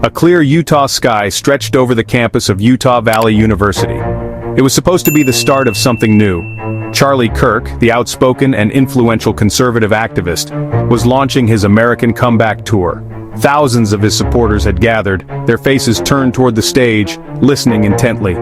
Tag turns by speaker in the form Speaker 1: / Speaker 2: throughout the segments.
Speaker 1: A clear Utah sky stretched over the campus of Utah Valley University. It was supposed to be the start of something new. Charlie Kirk, the outspoken and influential conservative activist, was launching his American comeback tour. Thousands of his supporters had gathered, their faces turned toward the stage, listening intently.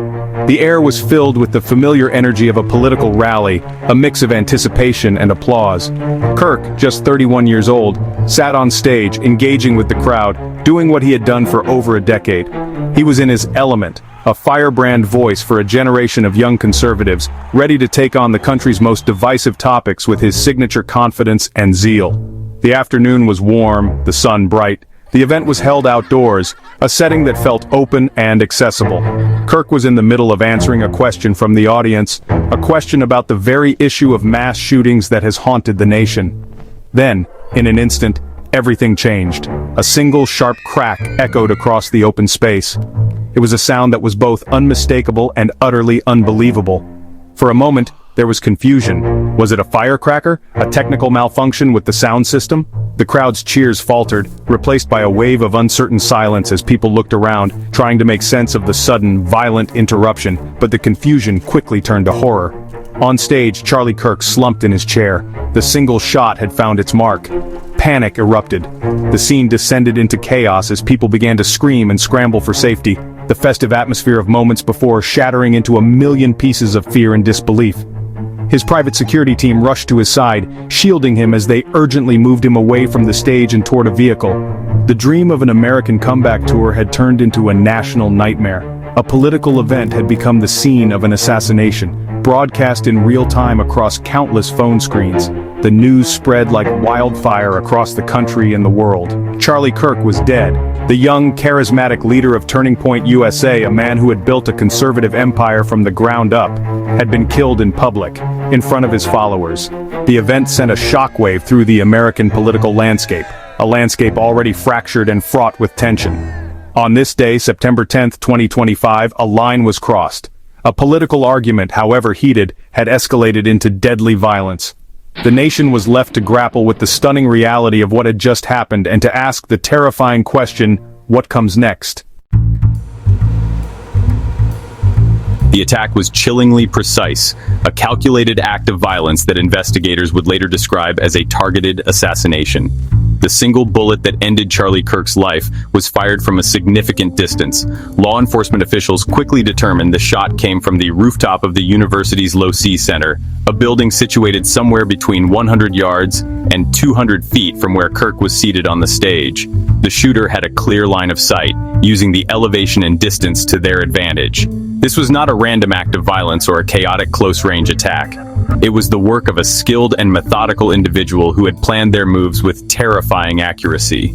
Speaker 1: The air was filled with the familiar energy of a political rally, a mix of anticipation and applause. Kirk, just 31 years old, sat on stage, engaging with the crowd, doing what he had done for over a decade. He was in his element, a firebrand voice for a generation of young conservatives, ready to take on the country's most divisive topics with his signature confidence and zeal. The afternoon was warm, the sun bright. The event was held outdoors, a setting that felt open and accessible. Kirk was in the middle of answering a question from the audience, a question about the very issue of mass shootings that has haunted the nation. Then, in an instant, everything changed. A single sharp crack echoed across the open space. It was a sound that was both unmistakable and utterly unbelievable. For a moment, there was confusion. Was it a firecracker? A technical malfunction with the sound system? The crowd's cheers faltered, replaced by a wave of uncertain silence as people looked around, trying to make sense of the sudden, violent interruption, but the confusion quickly turned to horror. On stage, Charlie Kirk slumped in his chair. The single shot had found its mark. Panic erupted. The scene descended into chaos as people began to scream and scramble for safety, the festive atmosphere of moments before shattering into a million pieces of fear and disbelief. His private security team rushed to his side, shielding him as they urgently moved him away from the stage and toward a vehicle. The dream of an American comeback tour had turned into a national nightmare. A political event had become the scene of an assassination, broadcast in real time across countless phone screens. The news spread like wildfire across the country and the world. Charlie Kirk was dead. The young, charismatic leader of Turning Point USA, a man who had built a conservative empire from the ground up, had been killed in public, in front of his followers. The event sent a shockwave through the American political landscape, a landscape already fractured and fraught with tension. On this day, September 10, 2025, a line was crossed. A political argument, however heated, had escalated into deadly violence. The nation was left to grapple with the stunning reality of what had just happened and to ask the terrifying question, what comes next?
Speaker 2: The attack was chillingly precise, a calculated act of violence that investigators would later describe as a targeted assassination. The single bullet that ended Charlie Kirk's life was fired from a significant distance. Law enforcement officials quickly determined the shot came from the rooftop of the university's Low-C Center, a building situated somewhere between 100 yards and 200 feet from where Kirk was seated on the stage. The shooter had a clear line of sight, using the elevation and distance to their advantage. This was not a random act of violence or a chaotic close-range attack. It was the work of a skilled and methodical individual who had planned their moves with terrifying accuracy.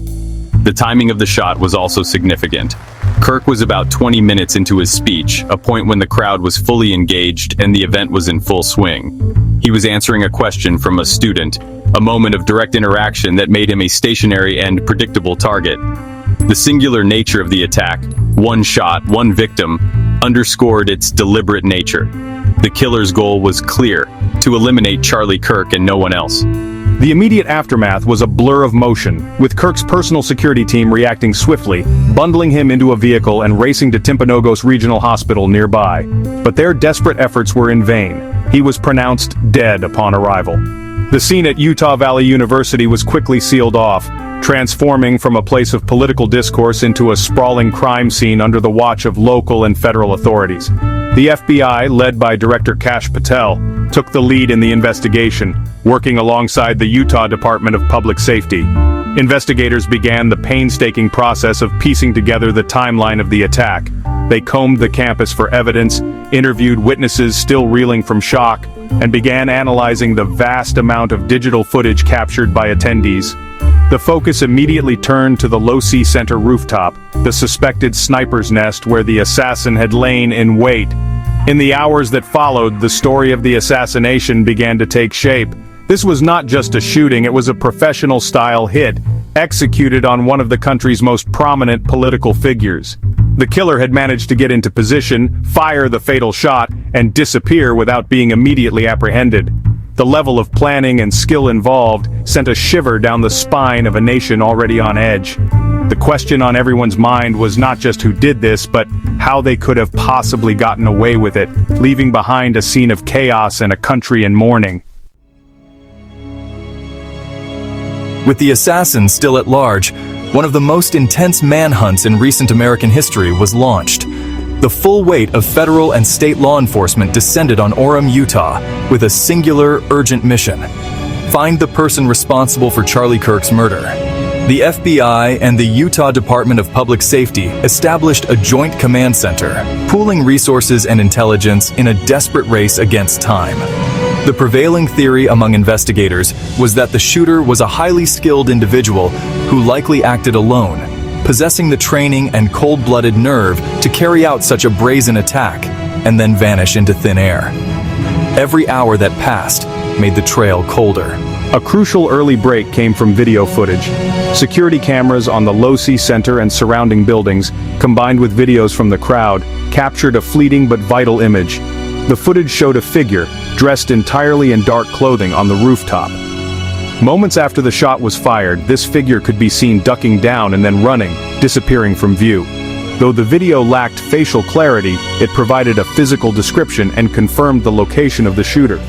Speaker 2: The timing of the shot was also significant. Kirk was about 20 minutes into his speech, a point when the crowd was fully engaged and the event was in full swing. He was answering a question from a student, a moment of direct interaction that made him a stationary and predictable target. The singular nature of the attack, one shot, one victim, underscored its deliberate nature. The killer's goal was clear, to eliminate Charlie Kirk and no one else.
Speaker 1: The immediate aftermath was a blur of motion, with Kirk's personal security team reacting swiftly, bundling him into a vehicle and racing to Timpanogos Regional Hospital nearby. But their desperate efforts were in vain. He was pronounced dead upon arrival. The scene at Utah Valley University was quickly sealed off, transforming from a place of political discourse into a sprawling crime scene under the watch of local and federal authorities. The FBI, led by Director Kash Patel, took the lead in the investigation, working alongside the Utah Department of Public Safety. Investigators began the painstaking process of piecing together the timeline of the attack. They combed the campus for evidence, interviewed witnesses still reeling from shock, and began analyzing the vast amount of digital footage captured by attendees. The focus immediately turned to the Low-C Center rooftop, the suspected sniper's nest where the assassin had lain in wait. In the hours that followed, the story of the assassination began to take shape. This was not just a shooting, it was a professional-style hit, executed on one of the country's most prominent political figures. The killer had managed to get into position, fire the fatal shot, and disappear without being immediately apprehended. The level of planning and skill involved sent a shiver down the spine of a nation already on edge. The question on everyone's mind was not just who did this, but how they could have possibly gotten away with it, leaving behind a scene of chaos and a country in mourning.
Speaker 3: With the assassin still at large, one of the most intense manhunts in recent American history was launched. The full weight of federal and state law enforcement descended on Orem, Utah, with a singular, urgent mission: find the person responsible for Charlie Kirk's murder. The FBI and the Utah Department of Public Safety established a joint command center, pooling resources and intelligence in a desperate race against time. The prevailing theory among investigators was that the shooter was a highly skilled individual who likely acted alone, possessing the training and cold-blooded nerve to carry out such a brazen attack and then vanish into thin air. Every hour that passed made the trail colder.
Speaker 1: A crucial early break came from video footage. Security cameras on the Losi Center and surrounding buildings, combined with videos from the crowd, captured a fleeting but vital image. The footage showed a figure, dressed entirely in dark clothing, on the rooftop. Moments after the shot was fired, this figure could be seen ducking down and then running, disappearing from view. Though the video lacked facial clarity, it provided a physical description and confirmed the location of the shooter.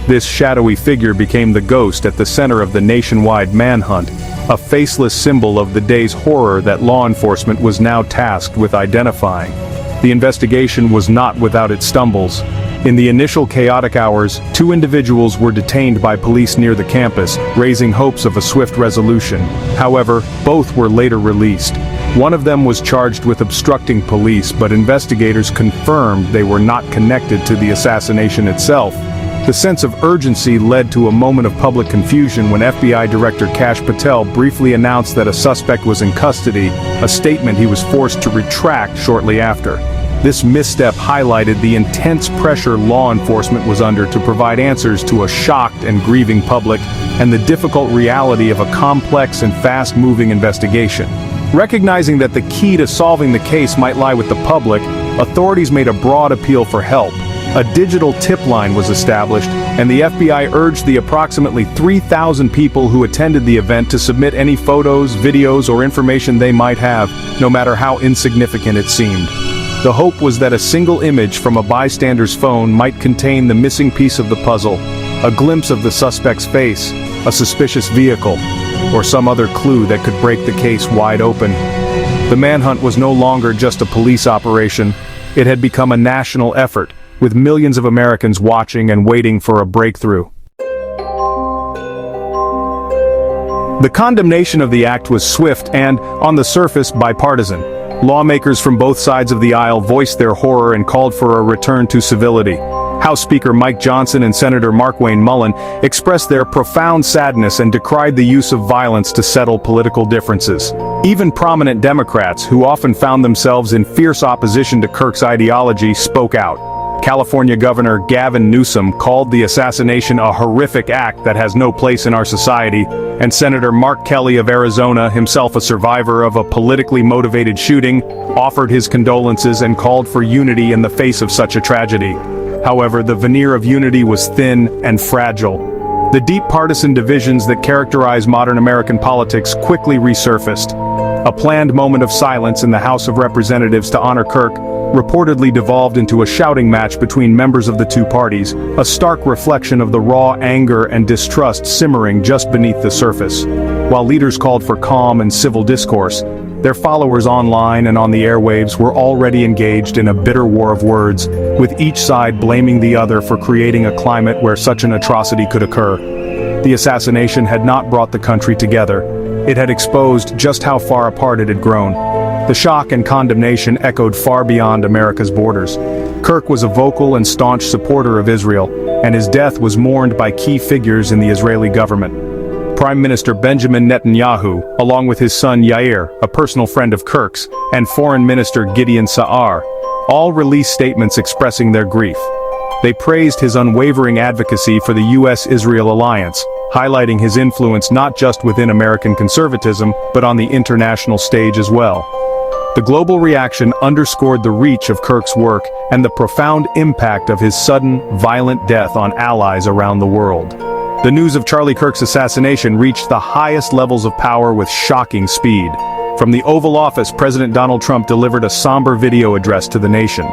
Speaker 1: This shadowy figure became the ghost at the center of the nationwide manhunt, a faceless symbol of the day's horror that law enforcement was now tasked with identifying. The investigation was not without its stumbles. In the initial chaotic hours, 2 individuals were detained by police near the campus, raising hopes of a swift resolution. However, both were later released. One of them was charged with obstructing police, but investigators confirmed they were not connected to the assassination itself. The sense of urgency led to a moment of public confusion when FBI Director Kash Patel briefly announced that a suspect was in custody, a statement he was forced to retract shortly after. This misstep highlighted the intense pressure law enforcement was under to provide answers to a shocked and grieving public, and the difficult reality of a complex and fast-moving investigation. Recognizing that the key to solving the case might lie with the public, authorities made a broad appeal for help. A digital tip line was established, and the FBI urged the approximately 3,000 people who attended the event to submit any photos, videos, or information they might have, no matter how insignificant it seemed. The hope was that a single image from a bystander's phone might contain the missing piece of the puzzle, a glimpse of the suspect's face, a suspicious vehicle, or some other clue that could break the case wide open. The manhunt was no longer just a police operation. It had become a national effort, with millions of Americans watching and waiting for a breakthrough. The condemnation of the act was swift and, on the surface, bipartisan. Lawmakers from both sides of the aisle voiced their horror and called for a return to civility. House Speaker Mike Johnson and Senator Markwayne Mullin expressed their profound sadness and decried the use of violence to settle political differences. Even prominent Democrats, who often found themselves in fierce opposition to Kirk's ideology, spoke out. California Governor Gavin Newsom called the assassination a horrific act that has no place in our society, and Senator Mark Kelly of Arizona, himself a survivor of a politically motivated shooting, offered his condolences and called for unity in the face of such a tragedy. However, the veneer of unity was thin and fragile. The deep partisan divisions that characterize modern American politics quickly resurfaced. A planned moment of silence in the House of Representatives to honor Kirk reportedly devolved into a shouting match between members of the two parties, a stark reflection of the raw anger and distrust simmering just beneath the surface. While leaders called for calm and civil discourse, their followers online and on the airwaves were already engaged in a bitter war of words, with each side blaming the other for creating a climate where such an atrocity could occur. The assassination had not brought the country together. It had exposed just how far apart it had grown. The shock and condemnation echoed far beyond America's borders. Kirk was a vocal and staunch supporter of Israel, and his death was mourned by key figures in the Israeli government. Prime Minister Benjamin Netanyahu, along with his son Yair, a personal friend of Kirk's, and Foreign Minister Gideon Sa'ar, all released statements expressing their grief. They praised his unwavering advocacy for the U.S.-Israel alliance, highlighting his influence not just within American conservatism, but on the international stage as well. The global reaction underscored the reach of Kirk's work and the profound impact of his sudden, violent death on allies around the world. The news of Charlie Kirk's assassination reached the highest levels of power with shocking speed. From the Oval Office, President Donald Trump delivered a somber video address to the nation.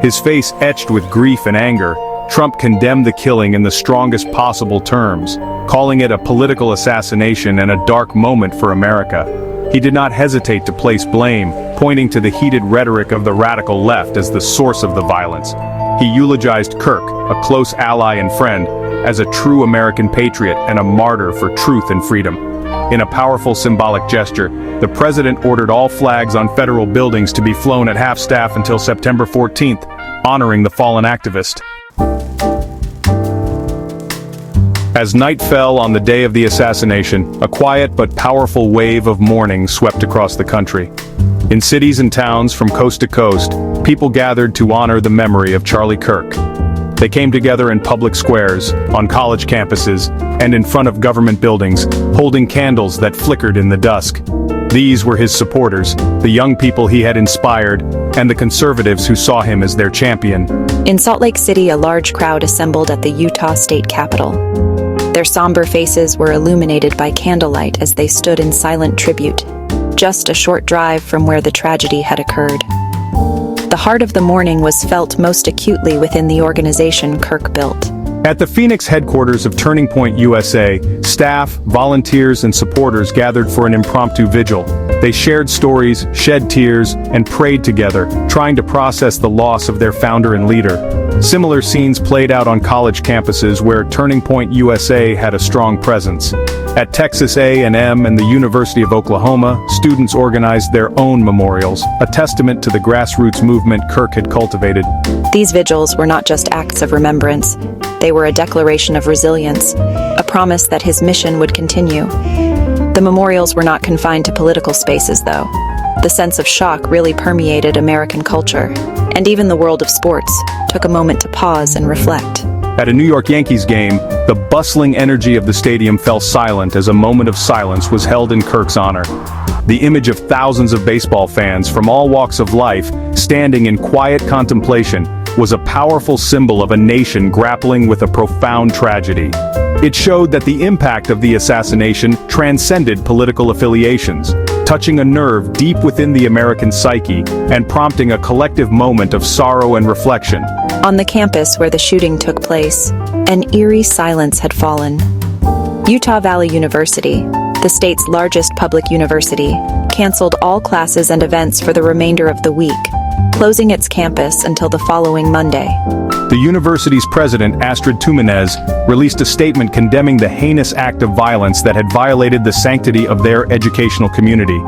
Speaker 1: His face etched with grief and anger, Trump condemned the killing in the strongest possible terms, calling it a political assassination and a dark moment for America. He did not hesitate to place blame, pointing to the heated rhetoric of the radical left as the source of the violence. He eulogized Kirk, a close ally and friend, as a true American patriot and a martyr for truth and freedom. In a powerful symbolic gesture, the president ordered all flags on federal buildings to be flown at half-staff until September 14th, honoring the fallen activist. As night fell on the day of the assassination, a quiet but powerful wave of mourning swept across the country. In cities and towns from coast to coast, people gathered to honor the memory of Charlie Kirk. They came together in public squares, on college campuses, and in front of government buildings, holding candles that flickered in the dusk. These were his supporters, the young people he had inspired, and the conservatives who saw him as their champion.
Speaker 4: In Salt Lake City, a large crowd assembled at the Utah State Capitol. Their somber faces were illuminated by candlelight as they stood in silent tribute, just a short drive from where the tragedy had occurred. The heart of the mourning was felt most acutely within the organization Kirk built.
Speaker 1: At the Phoenix headquarters of Turning Point USA, staff, volunteers, and supporters gathered for an impromptu vigil. They shared stories, shed tears, and prayed together, trying to process the loss of their founder and leader. Similar scenes played out on college campuses where Turning Point USA had a strong presence. At Texas A&M and the University of Oklahoma, students organized their own memorials, a testament to the grassroots movement Kirk had cultivated.
Speaker 4: These vigils were not just acts of remembrance. They were a declaration of resilience, a promise that his mission would continue. The memorials were not confined to political spaces, though. The sense of shock really permeated American culture, and even the world of sports took a moment to pause and reflect.
Speaker 1: At a New York Yankees game, the bustling energy of the stadium fell silent as a moment of silence was held in Kirk's honor. The image of thousands of baseball fans from all walks of life standing in quiet contemplation was a powerful symbol of a nation grappling with a profound tragedy. It showed that the impact of the assassination transcended political affiliations, touching a nerve deep within the American psyche and prompting a collective moment of sorrow and reflection.
Speaker 4: On the campus where the shooting took place, an eerie silence had fallen. Utah Valley University, the state's largest public university, canceled all classes and events for the remainder of the week, closing its campus until the following Monday.
Speaker 1: The university's president, Astrid Tumenez, released a statement condemning the heinous act of violence that had violated the sanctity of their educational community.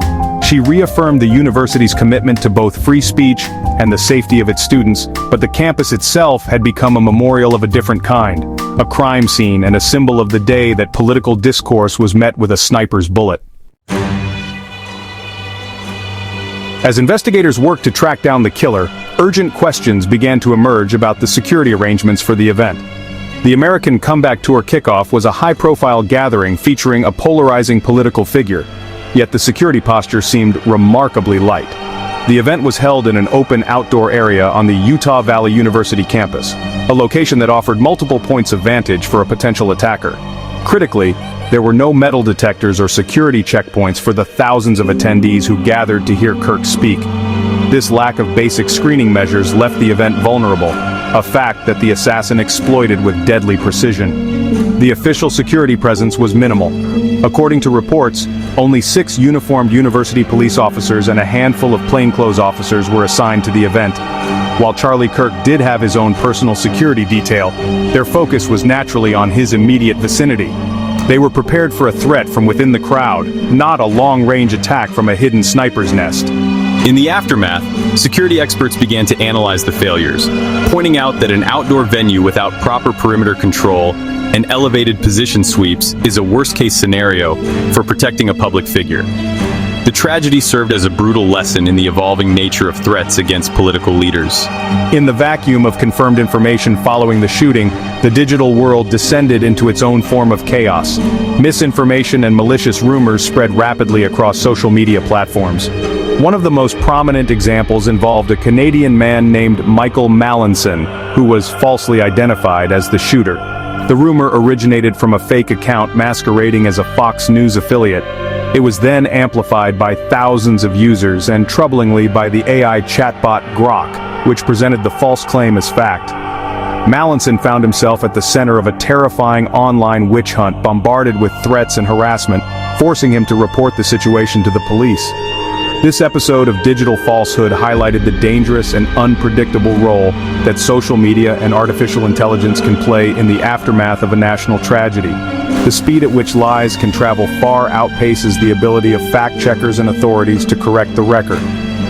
Speaker 1: She reaffirmed the university's commitment to both free speech and the safety of its students, but the campus itself had become a memorial of a different kind, a crime scene and a symbol of the day that political discourse was met with a sniper's bullet. As investigators worked to track down the killer, urgent questions began to emerge about the security arrangements for the event. The American Comeback Tour kickoff was a high-profile gathering featuring a polarizing political figure, yet the security posture seemed remarkably light. The event was held in an open outdoor area on the Utah Valley University campus, a location that offered multiple points of vantage for a potential attacker. Critically, there were no metal detectors or security checkpoints for the thousands of attendees who gathered to hear Kirk speak. This lack of basic screening measures left the event vulnerable, a fact that the assassin exploited with deadly precision. The official security presence was minimal. According to reports, only 6 uniformed university police officers and a handful of plainclothes officers were assigned to the event. While Charlie Kirk did have his own personal security detail, their focus was naturally on his immediate vicinity. They were prepared for a threat from within the crowd, not a long-range attack from a hidden sniper's nest.
Speaker 2: In the aftermath, security experts began to analyze the failures, pointing out that an outdoor venue without proper perimeter control and elevated position sweeps is a worst-case scenario for protecting a public figure. The tragedy served as a brutal lesson in the evolving nature of threats against political leaders.
Speaker 1: In the vacuum of confirmed information following the shooting, the digital world descended into its own form of chaos. Misinformation and malicious rumors spread rapidly across social media platforms. One of the most prominent examples involved a Canadian man named Michael Mallinson, who was falsely identified as the shooter. The rumor originated from a fake account masquerading as a Fox News affiliate. It was then amplified by thousands of users and troublingly by the AI chatbot Grok, which presented the false claim as fact. Mallinson found himself at the center of a terrifying online witch hunt, bombarded with threats and harassment, forcing him to report the situation to the police. This episode of Digital Falsehood highlighted the dangerous and unpredictable role that social media and artificial intelligence can play in the aftermath of a national tragedy. The speed at which lies can travel far outpaces the ability of fact-checkers and authorities to correct the record.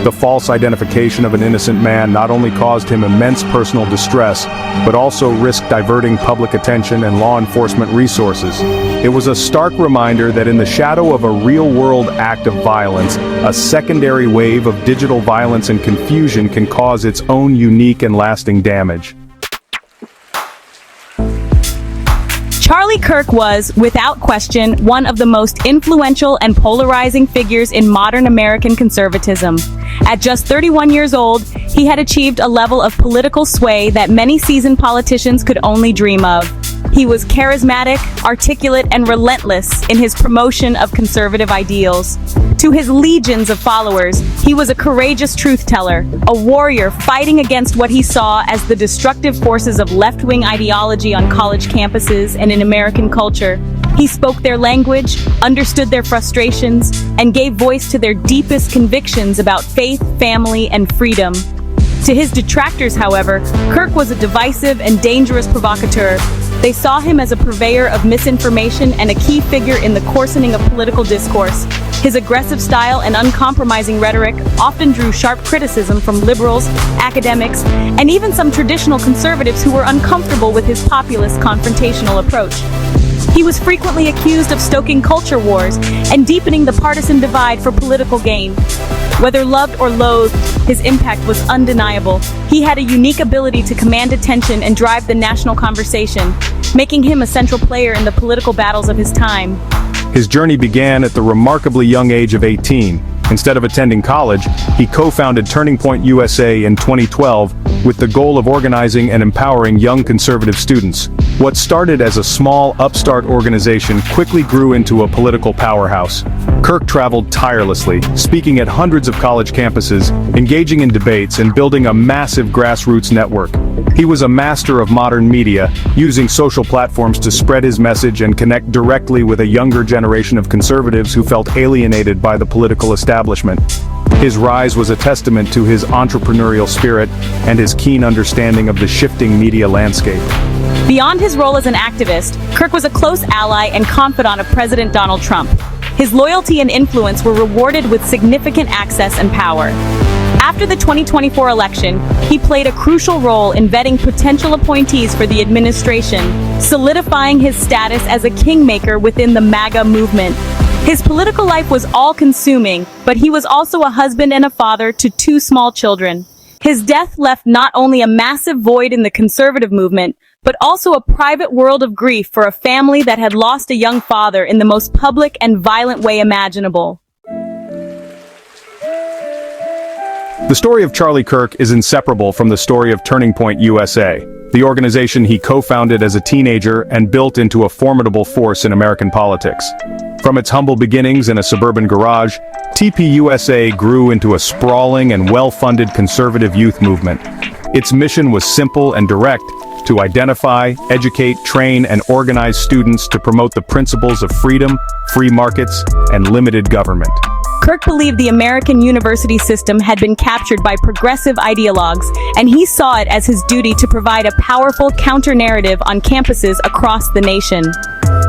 Speaker 1: The false identification of an innocent man not only caused him immense personal distress, but also risked diverting public attention and law enforcement resources. It was a stark reminder that in the shadow of a real-world act of violence, a secondary wave of digital violence and confusion can cause its own unique and lasting damage.
Speaker 5: Charlie Kirk was, without question, one of the most influential and polarizing figures in modern American conservatism. At just 31 years old, he had achieved a level of political sway that many seasoned politicians could only dream of. He was charismatic, articulate, and relentless in his promotion of conservative ideals. To his legions of followers, he was a courageous truth-teller, a warrior fighting against what he saw as the destructive forces of left-wing ideology on college campuses and in American culture. He spoke their language, understood their frustrations, and gave voice to their deepest convictions about faith, family, and freedom. To his detractors, however, Kirk was a divisive and dangerous provocateur. They saw him as a purveyor of misinformation and a key figure in the coarsening of political discourse. His aggressive style and uncompromising rhetoric often drew sharp criticism from liberals, academics, and even some traditional conservatives who were uncomfortable with his populist, confrontational approach. He was frequently accused of stoking culture wars and deepening the partisan divide for political gain. Whether loved or loathed, his impact was undeniable. He had a unique ability to command attention and drive the national conversation, making him a central player in the political battles of his time.
Speaker 1: His journey began at the remarkably young age of 18. Instead of attending college, he co-founded Turning Point USA in 2012 with the goal of organizing and empowering young conservative students. What started as a small, upstart organization quickly grew into a political powerhouse. Kirk traveled tirelessly, speaking at hundreds of college campuses, engaging in debates, and building a massive grassroots network. He was a master of modern media, using social platforms to spread his message and connect directly with a younger generation of conservatives who felt alienated by the political establishment. His rise was a testament to his entrepreneurial spirit and his keen understanding of the shifting media landscape.
Speaker 5: Beyond his role as an activist, Kirk was a close ally and confidant of President Donald Trump. His loyalty and influence were rewarded with significant access and power. After the 2024 election, he played a crucial role in vetting potential appointees for the administration, solidifying his status as a kingmaker within the MAGA movement. His political life was all-consuming, but he was also a husband and a father to 2 small children. His death left not only a massive void in the conservative movement, but also a private world of grief for a family that had lost a young father in the most public and violent way imaginable.
Speaker 1: The story of Charlie Kirk is inseparable from the story of Turning Point USA, the organization he co-founded as a teenager and built into a formidable force in American politics. From its humble beginnings in a suburban garage, TPUSA grew into a sprawling and well-funded conservative youth movement. Its mission was simple and direct: to identify, educate, train, and organize students to promote the principles of freedom, free markets, and limited government.
Speaker 5: Kirk believed the American university system had been captured by progressive ideologues, and he saw it as his duty to provide a powerful counter-narrative on campuses across the nation.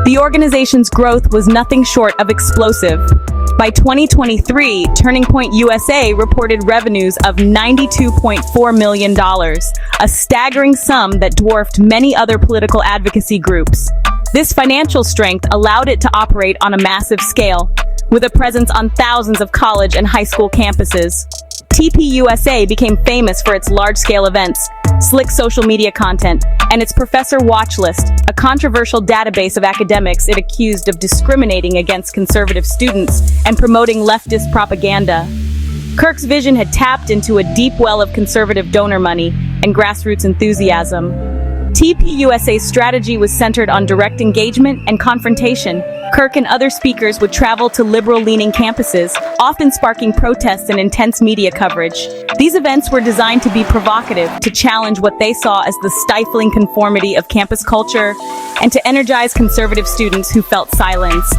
Speaker 5: The organization's growth was nothing short of explosive. By 2023, Turning Point USA reported revenues of $92.4 million, a staggering sum that dwarfed many other political advocacy groups. This financial strength allowed it to operate on a massive scale, with a presence on thousands of college and high school campuses. TPUSA became famous for its large-scale events, slick social media content, and its professor watch list, a controversial database of academics it accused of discriminating against conservative students and promoting leftist propaganda. Kirk's vision had tapped into a deep well of conservative donor money and grassroots enthusiasm. TPUSA's strategy was centered on direct engagement and confrontation. Kirk and other speakers would travel to liberal-leaning campuses, often sparking protests and intense media coverage. These events were designed to be provocative, to challenge what they saw as the stifling conformity of campus culture, and to energize conservative students who felt silenced.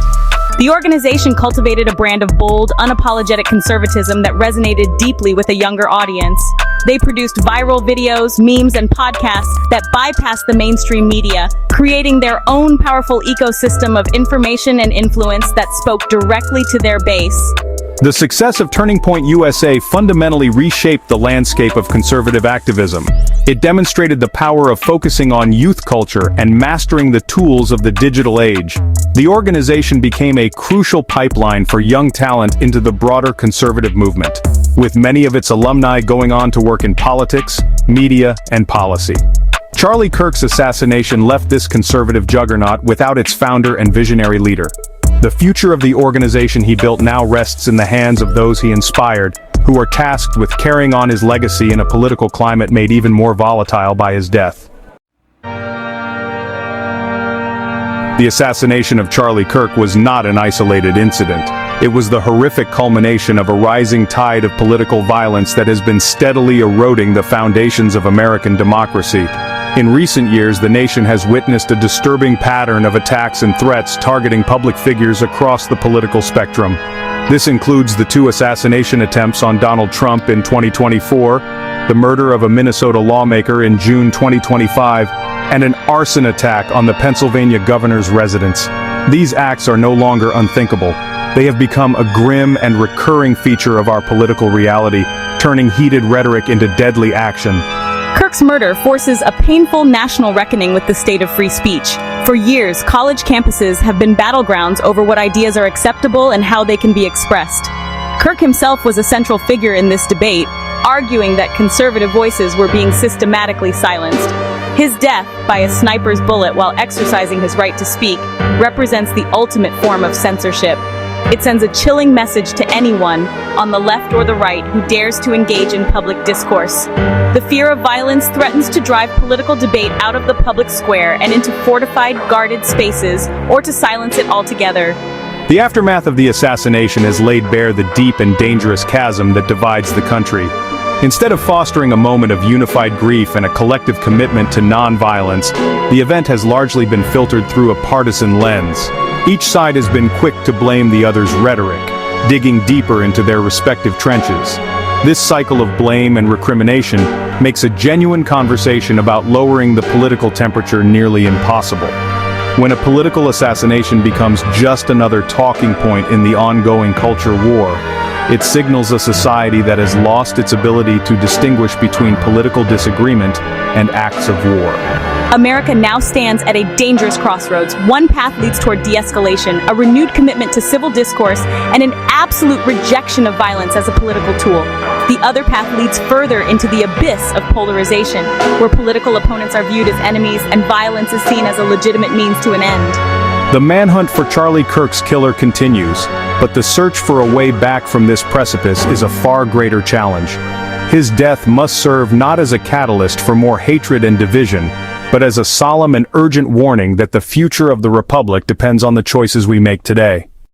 Speaker 5: The organization cultivated a brand of bold, unapologetic conservatism that resonated deeply with a younger audience. They produced viral videos, memes, and podcasts that bypassed the mainstream media, creating their own powerful ecosystem of information and influence that spoke directly to their base.
Speaker 1: The success of Turning Point USA fundamentally reshaped the landscape of conservative activism. It demonstrated the power of focusing on youth culture and mastering the tools of the digital age. The organization became a crucial pipeline for young talent into the broader conservative movement, with many of its alumni going on to work in politics, media, and policy. Charlie Kirk's assassination left this conservative juggernaut without its founder and visionary leader. The future of the organization he built now rests in the hands of those he inspired, who are tasked with carrying on his legacy in a political climate made even more volatile by his death. The assassination of Charlie Kirk was not an isolated incident. It was the horrific culmination of a rising tide of political violence that has been steadily eroding the foundations of American democracy. In recent years, the nation has witnessed a disturbing pattern of attacks and threats targeting public figures across the political spectrum. This includes the 2 assassination attempts on Donald Trump in 2024, the murder of a Minnesota lawmaker in June 2025, and an arson attack on the Pennsylvania governor's residence. These acts are no longer unthinkable. They have become a grim and recurring feature of our political reality, turning heated rhetoric into deadly action.
Speaker 5: Kirk's murder forces a painful national reckoning with the state of free speech. For years, college campuses have been battlegrounds over what ideas are acceptable and how they can be expressed. Kirk himself was a central figure in this debate, arguing that conservative voices were being systematically silenced. His death, by a sniper's bullet while exercising his right to speak, represents the ultimate form of censorship. It sends a chilling message to anyone, on the left or the right, who dares to engage in public discourse. The fear of violence threatens to drive political debate out of the public square and into fortified, guarded spaces, or to silence it altogether.
Speaker 1: The aftermath of the assassination has laid bare the deep and dangerous chasm that divides the country. Instead of fostering a moment of unified grief and a collective commitment to non-violence, the event has largely been filtered through a partisan lens. Each side has been quick to blame the other's rhetoric, digging deeper into their respective trenches. This cycle of blame and recrimination makes a genuine conversation about lowering the political temperature nearly impossible. When a political assassination becomes just another talking point in the ongoing culture war, it signals a society that has lost its ability to distinguish between political disagreement and acts of war.
Speaker 5: America now stands at a dangerous crossroads. One path leads toward de-escalation, a renewed commitment to civil discourse, and an absolute rejection of violence as a political tool. The other path leads further into the abyss of polarization, where political opponents are viewed as enemies and violence is seen as a legitimate means to an end.
Speaker 1: The manhunt for Charlie Kirk's killer continues, but the search for a way back from this precipice is a far greater challenge. His death must serve not as a catalyst for more hatred and division, but as a solemn and urgent warning that the future of the Republic depends on the choices we make today.